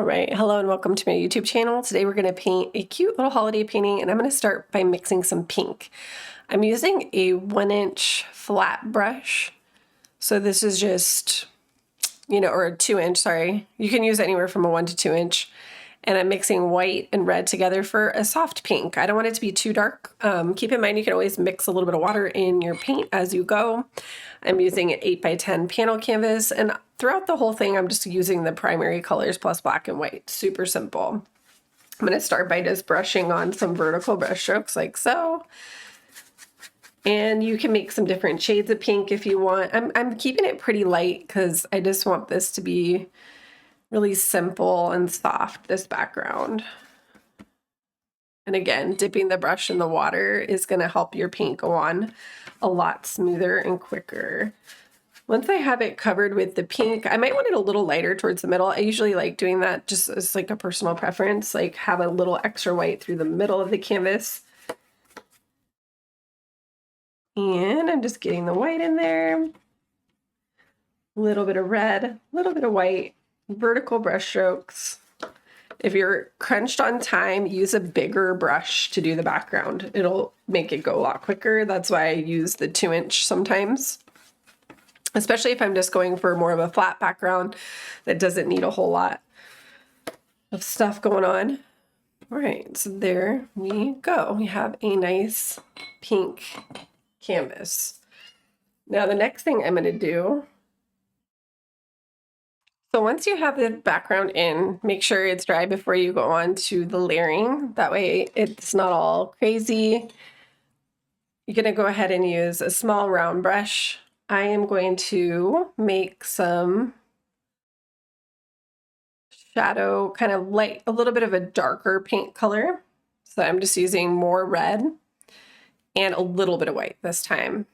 All right, hello and welcome to my YouTube channel. Today we're going to paint a cute little holiday painting, and I'm going to start by mixing some pink. I'm using a 1-inch flat brush. So this is just, or a 2-inch, sorry. You can use anywhere from a 1 to 2 inch. And I'm mixing white and red together for a soft pink. I don't want it to be too dark. Keep in mind you can always mix a little bit of water in your paint as you go. I'm using an 8x10 panel canvas, and throughout the whole thing I'm just using the primary colors plus black and white. Super simple. I'm going to start by just brushing on some vertical brush strokes like so. And you can make some different shades of pink if you want. I'm keeping it pretty light because I just want this to be really simple and soft, this background. And again, dipping the brush in the water is going to help your paint go on a lot smoother and quicker. Once I have it covered with the pink, I might want it a little lighter towards the middle. I usually like doing that just as like a personal preference, like have a little extra white through the middle of the canvas. And I'm just getting the white in there. A little bit of red, a little bit of white. Vertical brush strokes. If you're crunched on time, use a bigger brush to do the background. It'll make it go a lot quicker. That's why I use the 2-inch sometimes, especially if I'm just going for more of a flat background that doesn't need a whole lot of stuff going on. All right, so there we go. We have a nice pink canvas. Now the next thing I'm going to do, so once you have the background in, make sure it's dry before you go on to the layering. That way it's not all crazy. You're going to go ahead and use a small round brush. I am going to make some shadow, kind of light, a little bit of a darker paint color. So I'm just using more red and a little bit of white this time.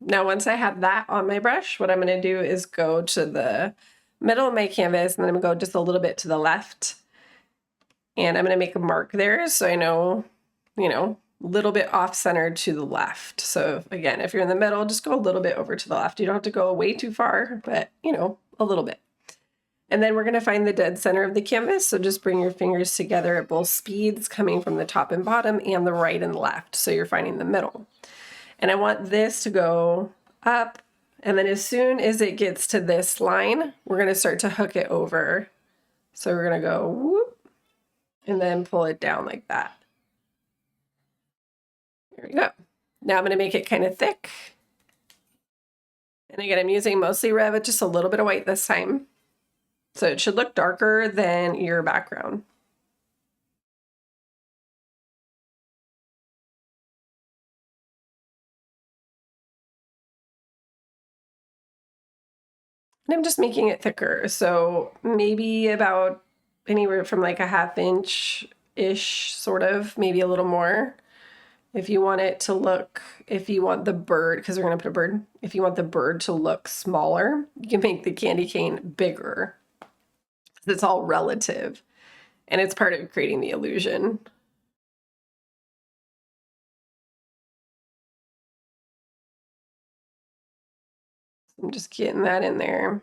Now once I have that on my brush, what I'm going to do is go to the middle of my canvas, and then I'm going to go just a little bit to the left, and I'm going to make a mark there so I know, a little bit off center to the left. So again, if you're in the middle, just go a little bit over to the left. You don't have to go way too far, but a little bit. And then we're going to find the dead center of the canvas. So just bring your fingers together at both speeds, coming from the top and bottom and the right and left. So you're finding the middle. And I want this to go up. And then as soon as it gets to this line, we're going to start to hook it over. So we're going to go whoop, and then pull it down like that. There we go. Now I'm going to make it kind of thick. And again, I'm using mostly red with just a little bit of white this time. So it should look darker than your background. And I'm just making it thicker, so maybe about anywhere from like a 1/2 inch-ish, sort of, maybe a little more. If you want it to look, if you want the bird, because we're going to put a bird, if you want the bird to look smaller, you can make the candy cane bigger. It's all relative, and it's part of creating the illusion. I'm just getting that in there.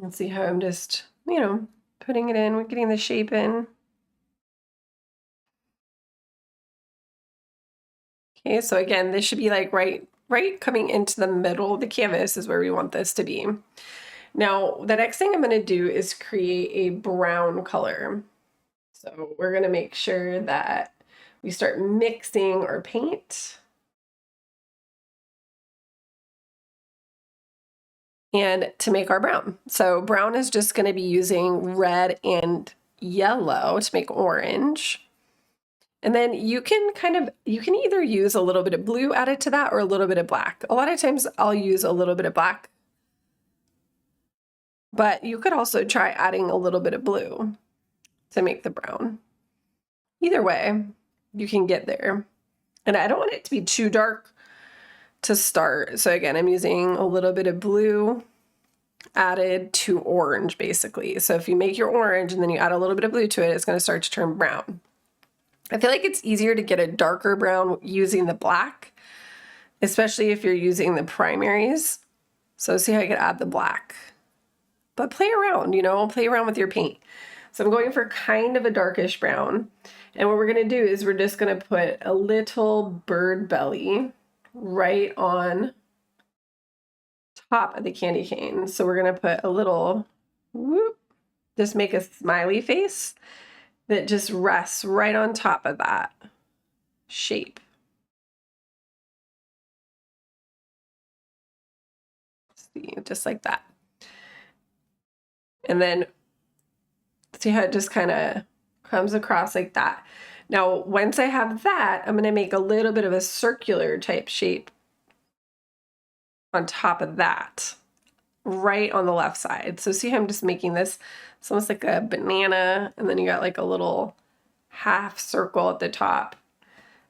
Let's see how I'm just, putting it in, we're getting the shape in. Okay, so again, this should be like right coming into the middle of the canvas is where we want this to be. Now, the next thing I'm going to do is create a brown color. So we're going to make sure that we start mixing our paint. And to make our brown. So brown is just going to be using red and yellow to make orange. And then you can either use a little bit of blue added to that or a little bit of black. A lot of times I'll use a little bit of black, but you could also try adding a little bit of blue to make the brown. Either way, you can get there. And I don't want it to be too dark to start. So again, I'm using a little bit of blue added to orange, basically. So if you make your orange and then you add a little bit of blue to it, it's going to start to turn brown. I feel like it's easier to get a darker brown using the black, especially if you're using the primaries. So see how I could add the black. but play around, you know, play around with your paint. So I'm going for kind of a darkish brown. And what we're gonna do is we're just gonna put a little bird belly right on top of the candy cane. So we're gonna put a little, whoop, just make a smiley face that just rests right on top of that shape. See, just like that. And then see how it just kind of comes across like that. Now, once I have that, I'm going to make a little bit of a circular type shape on top of that, right on the left side. So see how I'm just making this, it's almost like a banana, and then you got like a little half circle at the top.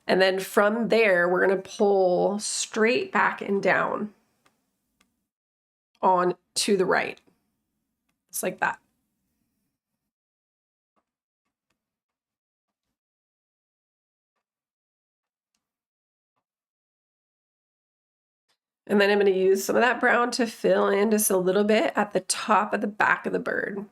And then from there, we're going to pull straight back and down on to the right, just like that. And then I'm going to use some of that brown to fill in just a little bit at the top of the back of the bird.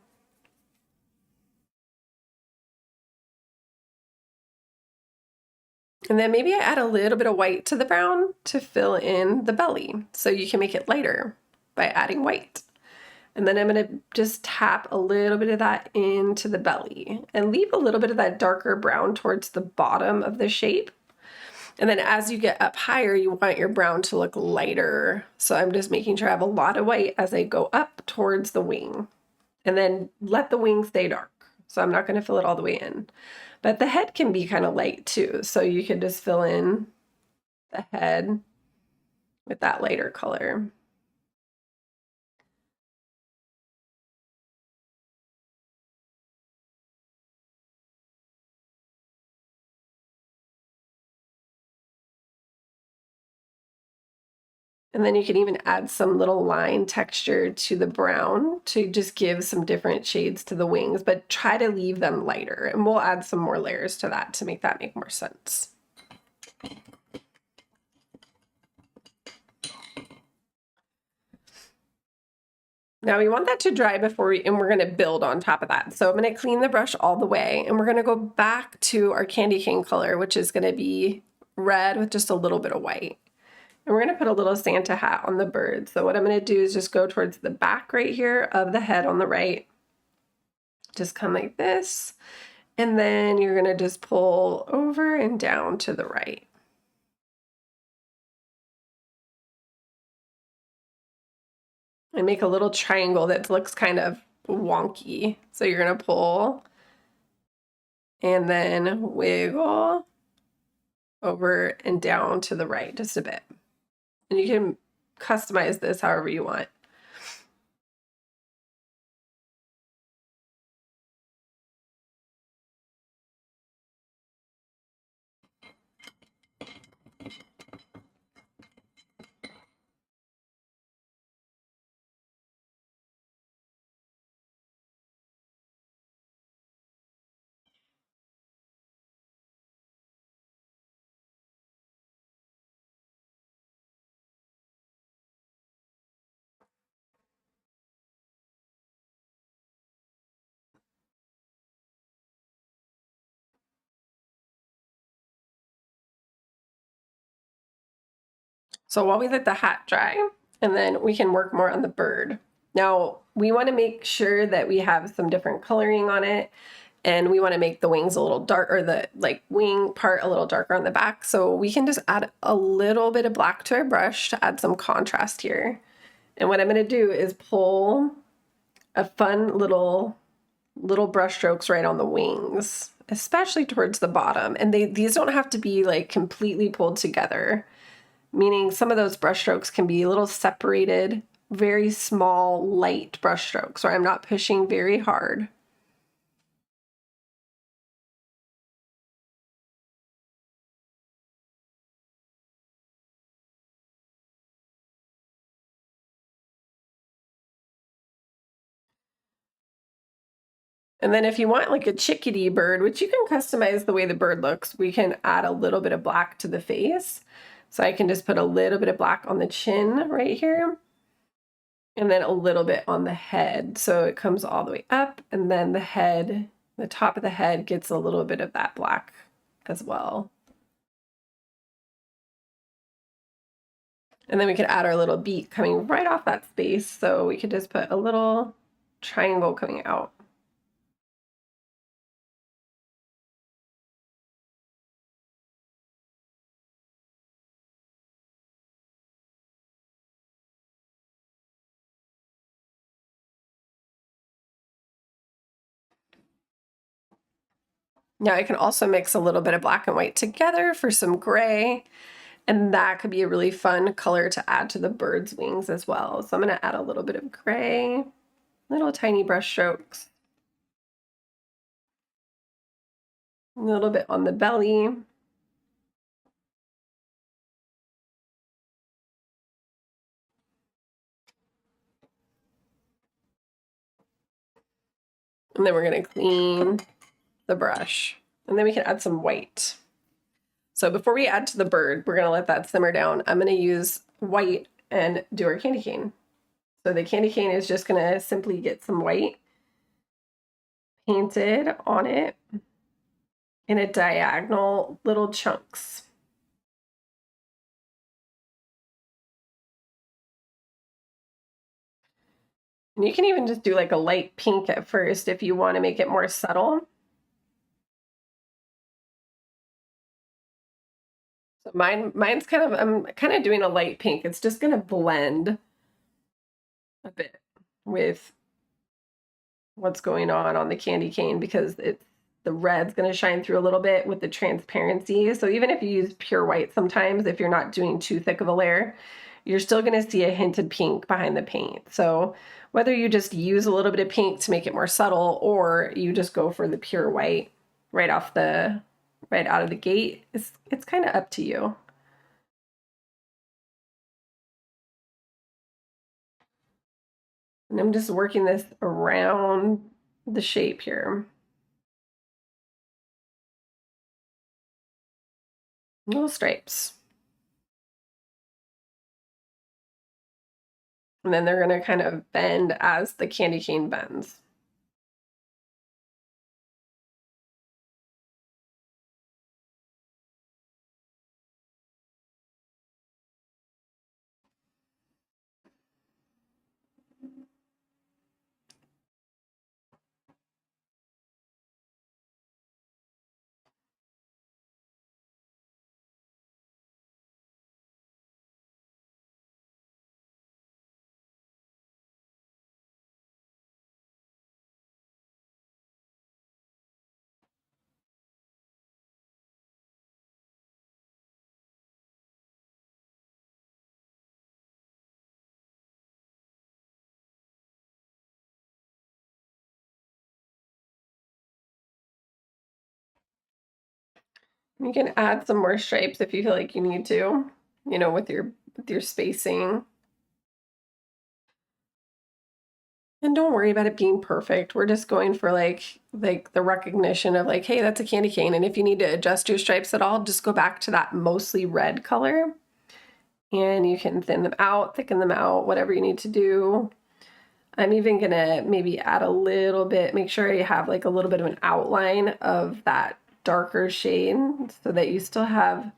And then maybe I add a little bit of white to the brown to fill in the belly. So you can make it lighter by adding white. And then I'm going to just tap a little bit of that into the belly and leave a little bit of that darker brown towards the bottom of the shape. And then as you get up higher, you want your brown to look lighter. So I'm just making sure I have a lot of white as I go up towards the wing. And then let the wing stay dark. So I'm not going to fill it all the way in. But the head can be kind of light too. So you can just fill in the head with that lighter color. And then you can even add some little line texture to the brown to just give some different shades to the wings, but try to leave them lighter. And we'll add some more layers to that to make that make more sense. Now we want that to dry before and we're gonna build on top of that. So I'm gonna clean the brush all the way and we're gonna go back to our candy cane color, which is gonna be red with just a little bit of white. And we're gonna put a little Santa hat on the bird. So what I'm gonna do is just go towards the back right here of the head on the right. Just come like this. And then you're gonna just pull over and down to the right. And make a little triangle that looks kind of wonky. So you're gonna pull and then wiggle over and down to the right just a bit. And you can customize this however you want. So while we let the hat dry, and then we can work more on the bird. Now, we want to make sure that we have some different coloring on it, and we want to make the wings a little dark, or the wing part a little darker on the back. So we can just add a little bit of black to our brush to add some contrast here. And what I'm going to do is pull a fun little brush strokes right on the wings, especially towards the bottom. And these don't have to be like completely pulled together, meaning some of those brush strokes can be a little separated, very small, light brush strokes where I'm not pushing very hard. And then if you want like a chickadee bird, which you can customize the way the bird looks, we can add a little bit of black to the face. So I can just put a little bit of black on the chin right here. and then a little bit on the head. So it comes all the way up, and then the head, the top of the head gets a little bit of that black as well. And then we could add our little beak coming right off that space. So we could just put a little triangle coming out. Now I can also mix a little bit of black and white together for some gray, and that could be a really fun color to add to the bird's wings as well. So I'm going to add a little bit of gray, little tiny brush strokes, a little bit on the belly. And then we're going to clean the brush, and then we can add some white. So before we add to the bird, we're going to let that simmer down. I'm going to use white and do our candy cane. So the candy cane is just going to simply get some white painted on it in a diagonal little chunks. And you can even just do like a light pink at first if you want to make it more subtle. So mine's kind of, I'm kind of doing a light pink. It's just going to blend a bit with what's going on the candy cane, because the red's going to shine through a little bit with the transparency. So even if you use pure white, sometimes if you're not doing too thick of a layer, you're still going to see a hinted pink behind the paint. So whether you just use a little bit of pink to make it more subtle, or you just go for the pure white right out of the gate, it's kind of up to you. And I'm just working this around the shape here. Little stripes. And then they're going to kind of bend as the candy cane bends. You can add some more stripes if you feel like you need to, with your spacing. And don't worry about it being perfect. We're just going for like the recognition of like, hey, that's a candy cane. And if you need to adjust your stripes at all, just go back to that mostly red color. And you can thin them out, thicken them out, whatever you need to do. I'm even gonna maybe add a little bit, make sure you have like a little bit of an outline of that darker shade so that you still have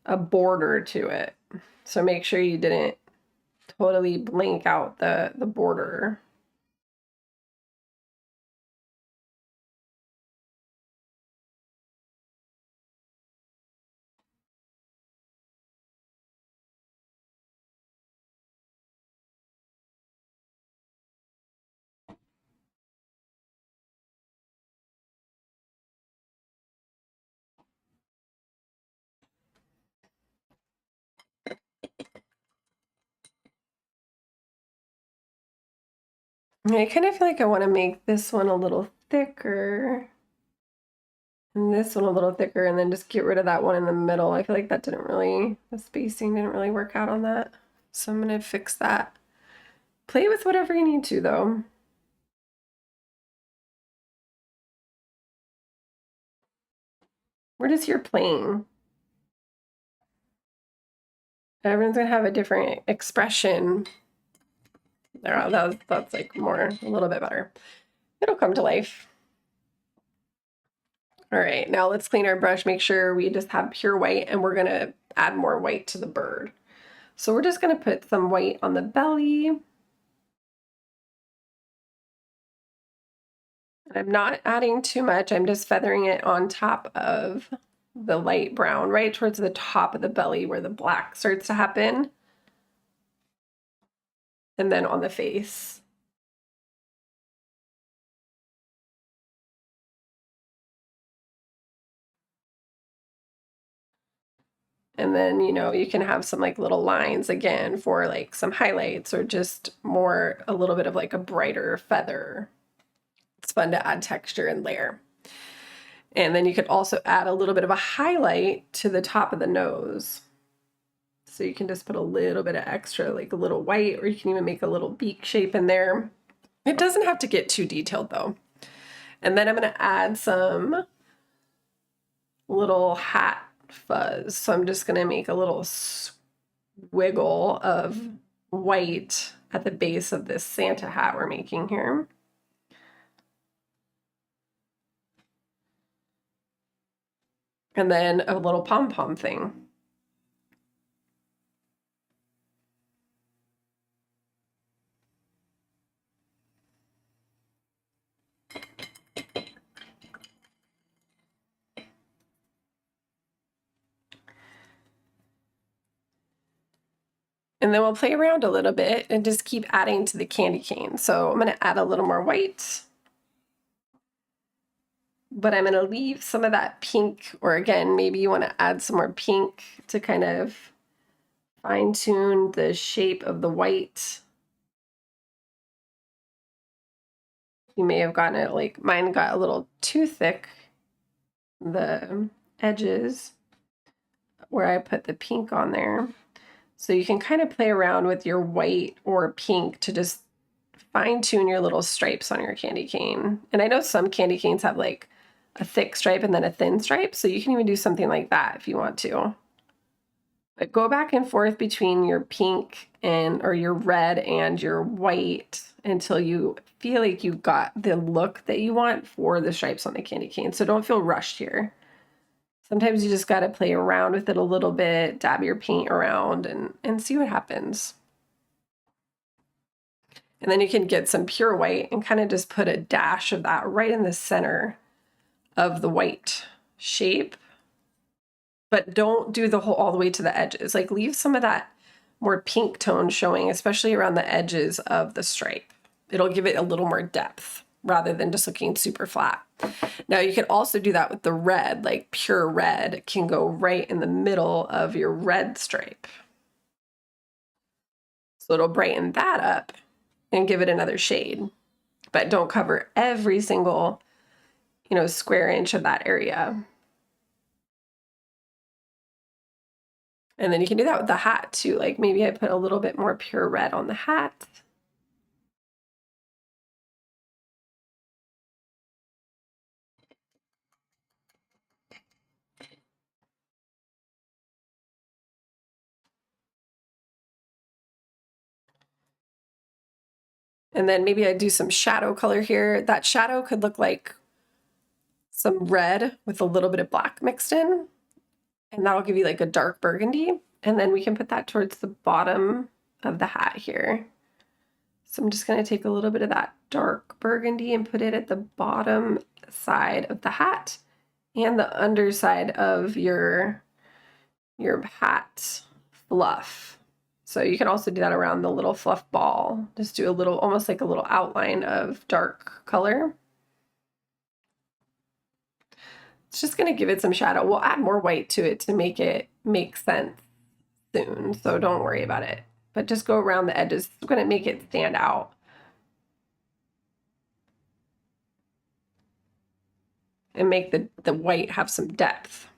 a border to it. So make sure you didn't totally blank out the border. I kind of feel like I want to make this one a little thicker and this one a little thicker, and then just get rid of that one in the middle. I feel like that the spacing didn't really work out on that. So I'm going to fix that. Play with whatever you need to though. We're just here playing. Everyone's going to have a different expression There, that's like more, a little bit better. It'll come to life. All right, now let's clean our brush, make sure we just have pure white, and we're gonna add more white to the bird. So we're just gonna put some white on the belly. I'm not adding too much, I'm just feathering it on top of the light brown, right towards the top of the belly where the black starts to happen. And then on the face. And then, you know, you can have some like little lines again for like some highlights or just more, a little bit of like a brighter feather. It's fun to add texture and layer. And then you could also add a little bit of a highlight to the top of the nose. So you can just put a little bit of extra, like a little white, or you can even make a little beak shape in there. It doesn't have to get too detailed though. And then I'm gonna add some little hat fuzz. So I'm just gonna make a little wiggle of white at the base of this Santa hat we're making here. And then a little pom-pom thing. And then we'll play around a little bit and just keep adding to the candy cane. So I'm gonna add a little more white, but I'm gonna leave some of that pink, or again, maybe you wanna add some more pink to kind of fine tune the shape of the white. You may have gotten it, like mine got a little too thick, the edges where I put the pink on there. So you can kind of play around with your white or pink to just fine tune your little stripes on your candy cane. And I know some candy canes have like a thick stripe and then a thin stripe, so you can even do something like that if you want to. But go back and forth between your pink and or your red and your white until you feel like you got the look that you want for the stripes on the candy cane. So don't feel rushed here. Sometimes you just got to play around with it a little bit, dab your paint around and see what happens. And then you can get some pure white and kind of just put a dash of that right in the center of the white shape. But don't do the whole all the way to the edges. Like leave some of that more pink tone showing, especially around the edges of the stripe. It'll give it a little more depth rather than just looking super flat. Now you can also do that with the red, like pure red can go right in the middle of your red stripe. So it'll brighten that up and give it another shade, but don't cover every single, you know, square inch of that area. And then you can do that with the hat too. Like maybe I put a little bit more pure red on the hat. And then maybe I do some shadow color here. That shadow could look like some red with a little bit of black mixed in. And that'll give you like a dark burgundy. And then we can put that towards the bottom of the hat here. So I'm just going to take a little bit of that dark burgundy and put it at the bottom side of the hat and the underside of your hat fluff. So you can also do that around the little fluff ball. Just do a little, almost like a little outline of dark color. It's just going to give it some shadow. We'll add more white to it to make it make sense soon, so don't worry about it. But just go around the edges. It's going to make it stand out. And make the white have some depth.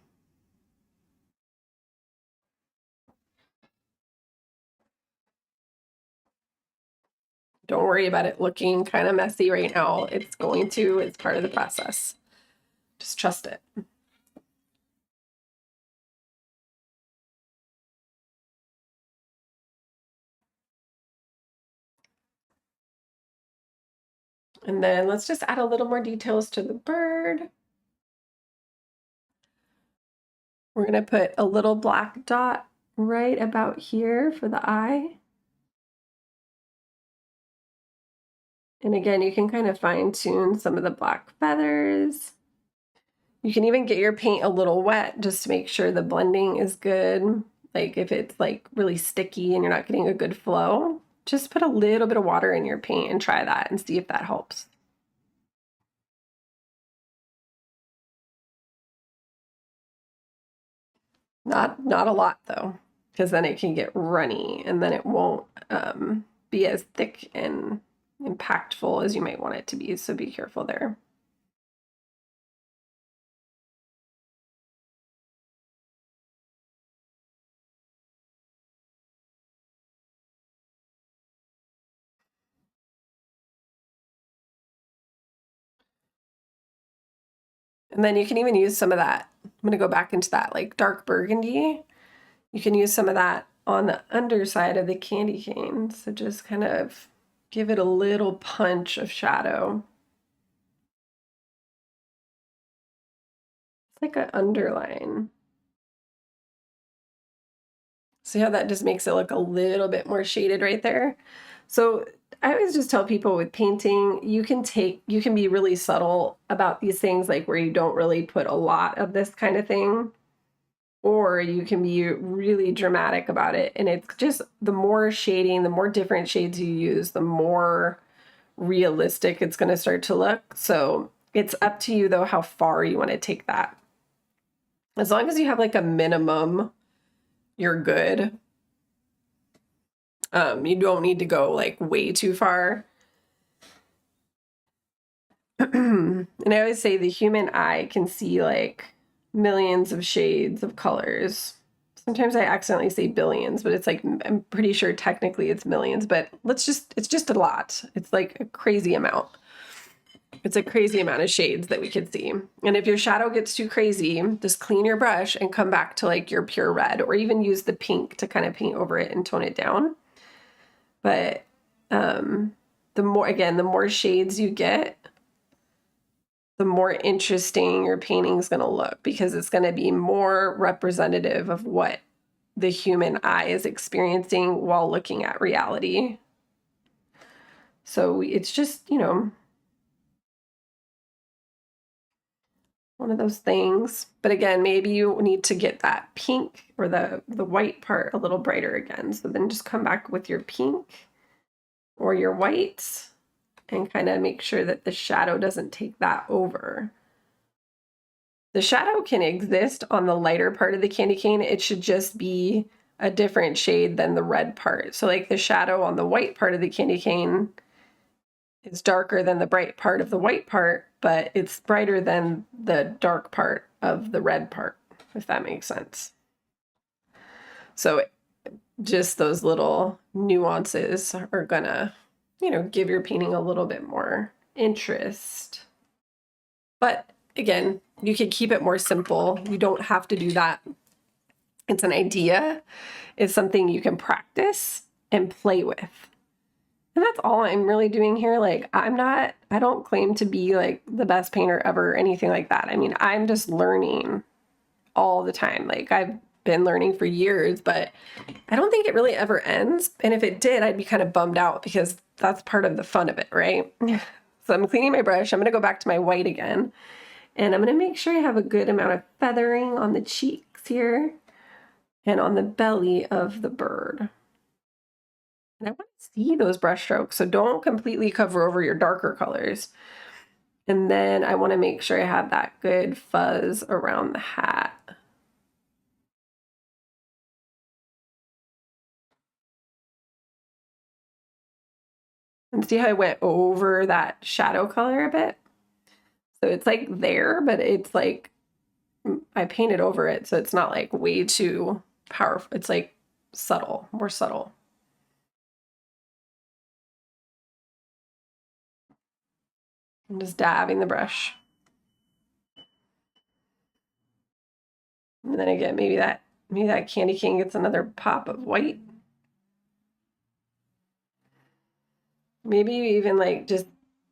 Don't worry about it looking kind of messy right now. It's going to, it's part of the process. Just trust it. And then let's just add a little more details to the bird. We're gonna put a little black dot right about here for the eye. And again, you can kind of fine tune some of the black feathers. You can even get your paint a little wet just to make sure the blending is good. Like if it's like really sticky and you're not getting a good flow, just put a little bit of water in your paint and try that and see if that helps. Not a lot though, because then it can get runny and then it won't be as thick and impactful as you might want it to be. So be careful there. And then you can even use some of that. I'm going to go back into that like dark burgundy. You can use some of that on the underside of the candy cane. So just kind of give it a little punch of shadow. It's like an underline. See how that just makes it look a little bit more shaded right there? So I always just tell people with painting, you can be really subtle about these things, like where you don't really put a lot of this kind of thing, or you can be really dramatic about it. And it's just the more shading, the more different shades you use, the more realistic it's going to start to look. So it's up to you though how far you want to take that. As long as you have like a minimum, you're good. You don't need to go like way too far. And I always say the human eye can see like millions of shades of colors. Sometimes I accidentally say billions, but it's like, I'm pretty sure technically it's millions, but it's just a lot. It's like a crazy amount. It's a crazy amount of shades that we could see. And if your shadow gets too crazy, just clean your brush and come back to like your pure red, or even use the pink to kind of paint over it and tone it down. But the more shades you get, the more interesting your painting is going to look, because it's going to be more representative of what the human eye is experiencing while looking at reality. So it's just, you know, one of those things. But again, maybe you need to get that pink or the white part a little brighter again. So then just come back with your pink or your white and kind of make sure that the shadow doesn't take that over. The shadow can exist on the lighter part of the candy cane. It should just be a different shade than the red part. So like the shadow on the white part of the candy cane is darker than the bright part of the white part, but it's brighter than the dark part of the red part, if that makes sense. So just those little nuances are gonna, you know, give your painting a little bit more interest. But again, you can keep it more simple. You don't have to do that. It's an idea. It's something you can practice and play with. And that's all I'm really doing here. Like, I don't claim to be like the best painter ever or anything like that. I mean, I'm just learning all the time. Like, I've been learning for years, but I don't think it really ever ends. And if it did, I'd be kind of bummed out, because that's part of the fun of it, right? So I'm cleaning my brush. I'm going to go back to my white again. And I'm going to make sure I have a good amount of feathering on the cheeks here and on the belly of the bird. And I want to see those brush strokes, so don't completely cover over your darker colors. And then I want to make sure I have that good fuzz around the hat. And see how I went over that shadow color a bit? So it's like there, but it's like I painted over it, so it's not like way too powerful. It's like subtle, more subtle. I'm just dabbing the brush. And then again, maybe that candy cane gets another pop of white. Maybe you even like just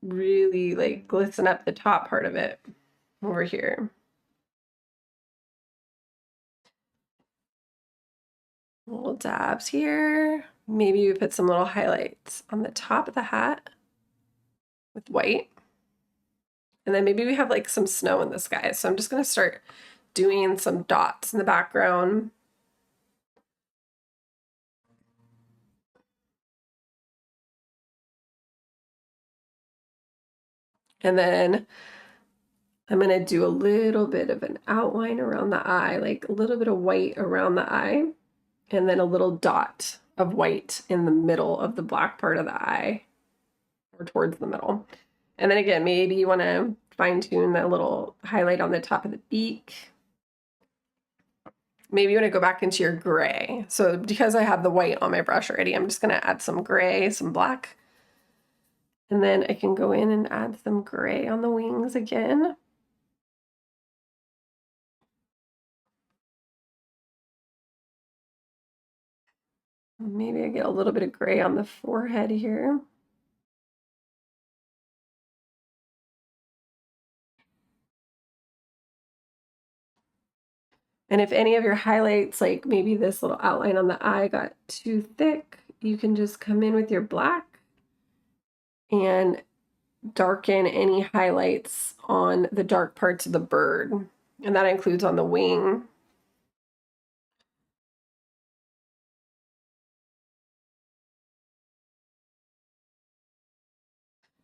really like glisten up the top part of it over here. Little dabs here. Maybe you put some little highlights on the top of the hat with white. And then maybe we have like some snow in the sky. So I'm just gonna start doing some dots in the background. And then I'm gonna do a little bit of an outline around the eye, like a little bit of white around the eye, and then a little dot of white in the middle of the black part of the eye, or towards the middle. And then again, maybe you wanna fine tune that little highlight on the top of the beak. Maybe you want to go back into your gray. So because I have the white on my brush already, I'm just going to add some gray, some black. And then I can go in and add some gray on the wings again. Maybe I get a little bit of gray on the forehead here. And if any of your highlights, like maybe this little outline on the eye got too thick, you can just come in with your black and darken any highlights on the dark parts of the bird. And that includes on the wing.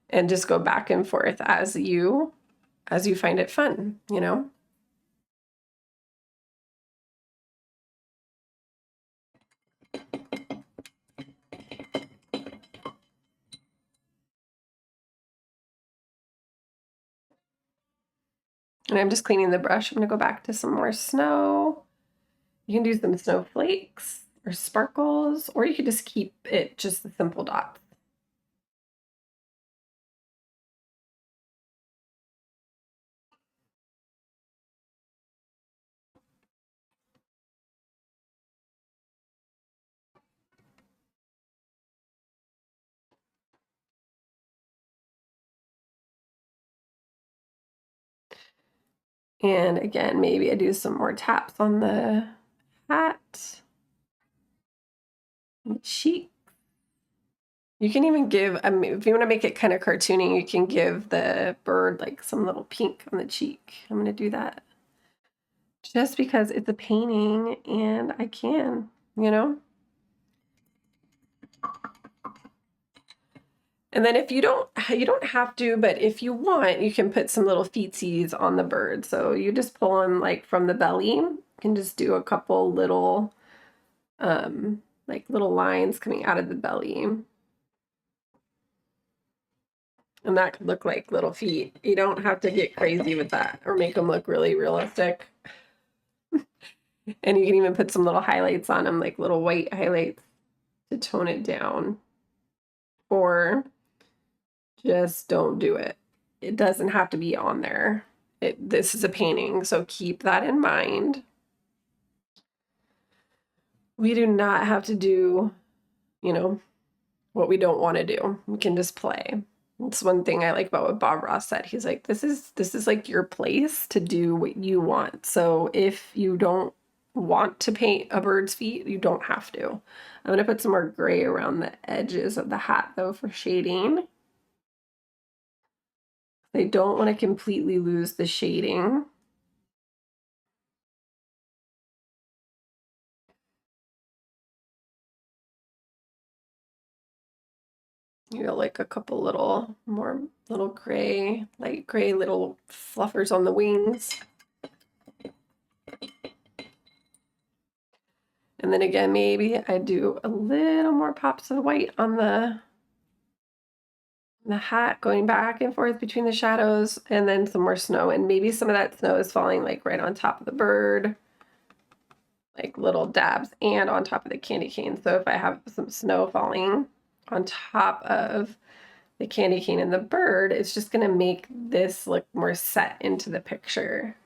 And just go back and forth as you find it fun, you know? And I'm just cleaning the brush. I'm gonna go back to some more snow. You can do some snowflakes or sparkles, or you could just keep it just the simple dots. And again, maybe I do some more taps on the hat, and the cheek. You can even give, I mean, if you want to make it kind of cartoony, you can give the bird like some little pink on the cheek. I'm going to do that just because it's a painting and I can, you know? And then if you don't have to, but if you want, you can put some little feetsies on the bird. So you just pull them like from the belly. You can just do a couple little, like little lines coming out of the belly. And that could look like little feet. You don't have to get crazy with that or make them look really realistic. And you can even put some little highlights on them, like little white highlights to tone it down. Or just don't do it. It doesn't have to be on there. This is a painting, so keep that in mind. We do not have to do, you know, what we don't want to do. We can just play. That's one thing I like about what Bob Ross said. He's like, this is like your place to do what you want. So if you don't want to paint a bird's feet, you don't have to. I'm gonna put some more gray around the edges of the hat though for shading. I don't want to completely lose the shading. You know, like a couple little more little gray, light gray little fluffers on the wings. And then again, maybe I do a little more pops of white on the hat, going back and forth between the shadows, and then some more snow. And maybe some of that snow is falling like right on top of the bird, like little dabs, and on top of the candy cane. So if I have some snow falling on top of the candy cane and the bird, it's just gonna make this look more set into the picture.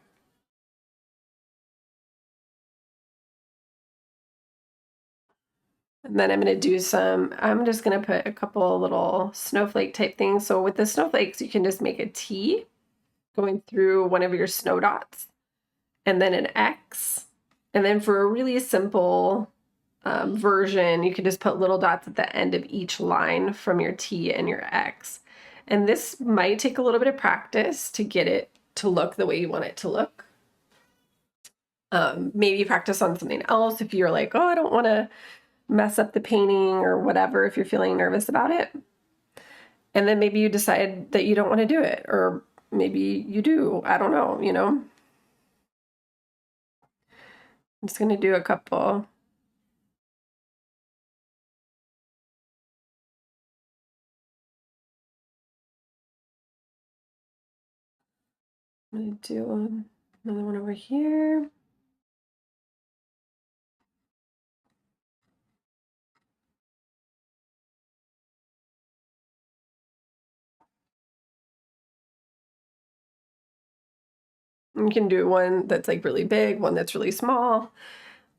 And then I'm going to do I'm just going to put a couple little snowflake type things. So with the snowflakes, you can just make a T going through one of your snow dots and then an X. And then for a really simple version, you can just put little dots at the end of each line from your T and your X. And this might take a little bit of practice to get it to look the way you want it to look. Maybe practice on something else if you're like, oh, I don't want to mess up the painting or whatever, if you're feeling nervous about it. And then maybe you decide that you don't want to do it, or maybe you do. I don't know, you know. I'm just going to do a couple. I'm going to do another one over here. You can do one that's like really big, one that's really small.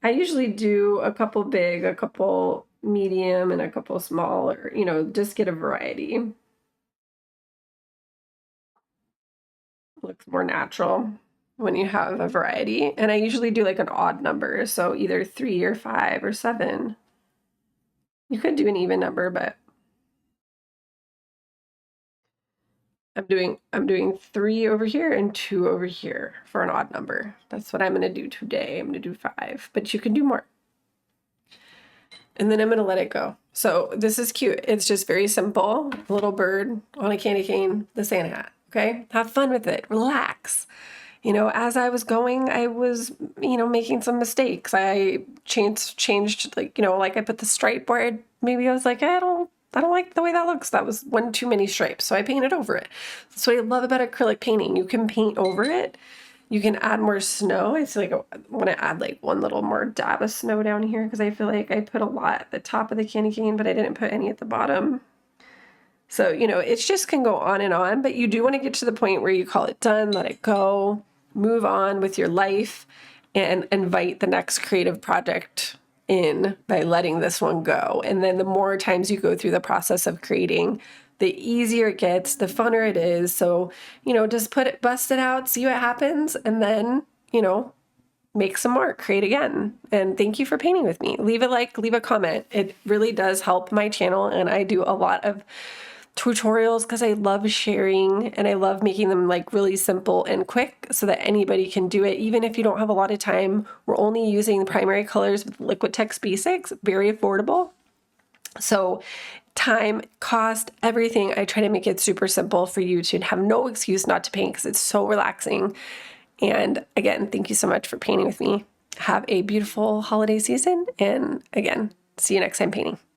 I usually do a couple big, a couple medium, and a couple small, or, you know, just get a variety. Looks more natural when you have a variety. And I usually do like an odd number, so either 3 or 5 or 7. You could do an even number, but I'm doing 3 over here and 2 over here for an odd number. That's what I'm going to do today. I'm going to do 5, but you can do more. And then I'm going to let it go. So this is cute. It's just very simple. A little bird on a candy cane, the Santa hat. Okay? Have fun with it. Relax. You know, as I was going, I was, you know, making some mistakes. I changed like, you know, like I put the stripe where maybe I was like, I don't like the way that looks. That was one too many stripes. So I painted over it. That's what I love about acrylic painting. You can paint over it. You can add more snow. I feel like I want to add like one little more dab of snow down here because I feel like I put a lot at the top of the candy cane, but I didn't put any at the bottom. So, you know, it just can go on, but you do want to get to the point where you call it done, let it go, move on with your life, and invite the next creative project in by letting this one go. And then the more times you go through the process of creating, the easier it gets, the funner it is. So, you know, just bust it out, see what happens, and then, you know, make some more, create again. And thank you for painting with me. Leave a like, leave a comment. It really does help my channel, and I do a lot of tutorials because I love sharing and I love making them like really simple and quick so that anybody can do it. Even if you don't have a lot of time, we're only using the primary colors with Liquitex Basics, very affordable. So time, cost, everything, I try to make it super simple for you to have no excuse not to paint because it's so relaxing. And again, thank you so much for painting with me. Have a beautiful holiday season. And again, see you next time painting.